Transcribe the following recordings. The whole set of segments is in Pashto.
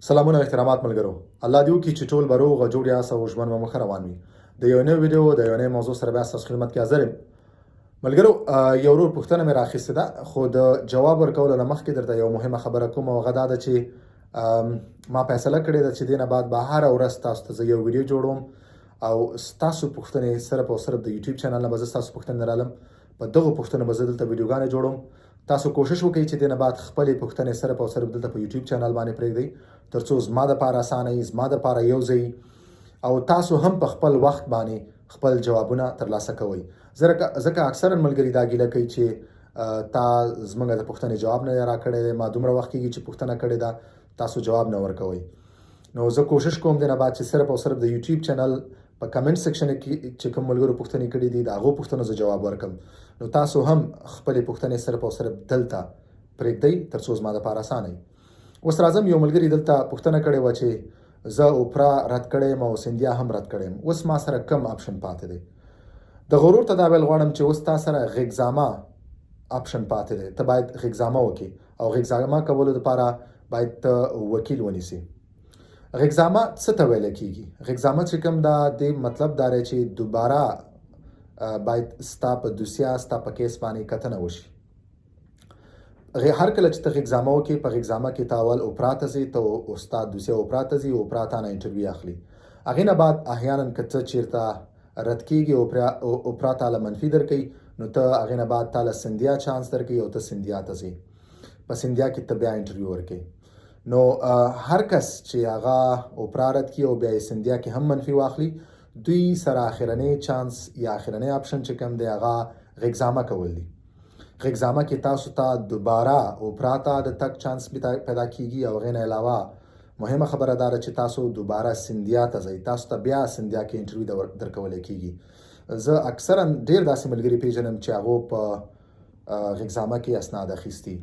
سلامونه احترامات ملګرو. الله دې وکړي چې ټول به روغ او جوړ یاست او ژوند مو مخه روان وي. د یو نوې ویډیو د یو نوې موضوع سره بیا ستاسو خدمت کې حاضر یم. ملګرو، یو ورور پوښتنه مې راخیستې ده، خو د جواب ورکولو نه مخکې درته یو مهمه خبره کوم، او هغه دا ده چې ما فیصله کړې ده چې دې نه بعد به هره ورځ تاسو ته زه یو ویډیو جوړوم او ستاسو پوښتنې صرف او صرف د یوټیوب چینل نه به زه ستاسو پوښتنې رالم. په دغو پوښتنو به زه دلته ویډیوګانې جوړوم. تاسو کوشش وکړئ چې دې نه بعد خپلې پوښتنې صرف او صرف دلته په یوټیوب چینل باندې پرېږدئ، ترڅو زما دپاره اسانه وي، زما دپاره یو ځای او تاسو هم په خپل وخت باندې خپل جوابونه ترلاسه کوئ. ځکه اکثرا ملګري دا ګیله کوي چې تا زموږ د پوښتنې جواب نه دی راکړی دی، ما دومره وخت کېږي چې پوښتنه کړې ده، تاسو جواب نه ورکوئ. نو زه کوشش کوم دې نه بعد چې صرف او صرف د یوټیوب چینل په کمنټ سیکشن کې چې کوم ملګرو پوښتنې کړي دي د هغو پوښتنو زه جواب ورکړم. نو تاسو هم خپلې پوښتنې صرف او صرف دلته پرېږدئ ترڅو زما دپاره اسانه وي. اوس راځم، یو ملګري دلته پوښتنه کړې وه چې زه اوپرا رد کړی یم او سندیا هم رد کړی یم. اوس ما سره کم آپشن پاتې دی؟ د غرور ته دا ویل غواړم چې اوس تا سره غږزامه آپشن پاتې دی. ته باید غږزامه وکړې او غږزامه کولو دپاره باید ته وکیل ونیسې. غږزامه څه ته ویل کېږي؟ غږزامه چې کوم دا د مطلب دا دی چې دوباره باید ستا په دوسیه ستا په کیس باندې کتنه وشي. هر کله چې ته غږزامه وکړې، په غږزامه کې ته اول اوپرا ته ځې، ته ستا دوسیه اوپرا ته ځي، اوپرا تا نه انټرویو اخلي. هغې نه بعد احیانا که ته چېرته رد کېږي، اوپرا تا له منفي درکوي، نو ته هغې نه بعد تا له سندیا چانس درکوي او ته سندیا ته ځې. په سندیا کې ته بیا انټرویو ورکوې. نو هر کس چې هغه اوپرا رد کړي او بیا یې سندیا کې هم منفي واخلي، دوی سره اخرنی چانس یا اخرنی آپشن چې کوم دی هغه غږزامه کول دي. غږزامه کې تاسو ته دوباره اوپرا ته د تګ چانس پیدا کېږي او هغې نه علاوه مهمه خبره دا ده چې تاسو دوباره سندیا ته ځئ، تاسو ته بیا سندیا کې انټرویو درکولی کېږي. زه اکثرا ډېر داسې ملګري پیژنم چې هغو په غږزامه کې اسناد اخیستي.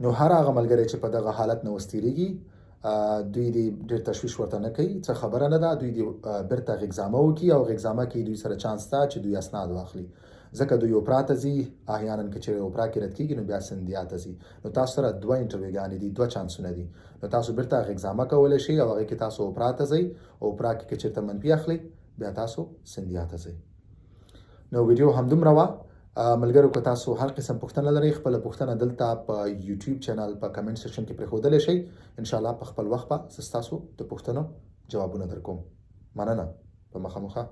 نو هر هغه ملګری چې په دغه حالت نه وستیریږي، دوی دې ډېر تشویش ورته نه کوي، څه خبره نه ده، دوی دې بیرته غږزامه وکړي او غږزامه کې دوی سره چانس شته چې دوی اسناد واخلي. ځکه دوی اوپرا ته ځي، احیانا که چېرې اوپرا کې رد کېږي نو بیا سندیا ته ځي. نو تاسو سره دوه انټرویوګانې دي، دوه چانسونه دي. نو تاسو بیرته غږزامه کولی شئ او هغې کې تاسو اوپرا ته ځئ، اوپرا کې که چېرته منفي اخلئ بیا تاسو سندیا ته ځئ. نو ویډیو همدومره وه. ملګرو، که تاسو هر قسم پوښتنه لرئ، خپله پوښتنه دلته په یوټیوب چینل په کمنټ سیکشن کې پرېښودلی شئ. انشاءالله په خپل وخت به زه ستاسو د پوښتنو جوابونه درکوم. مننه. په مخه.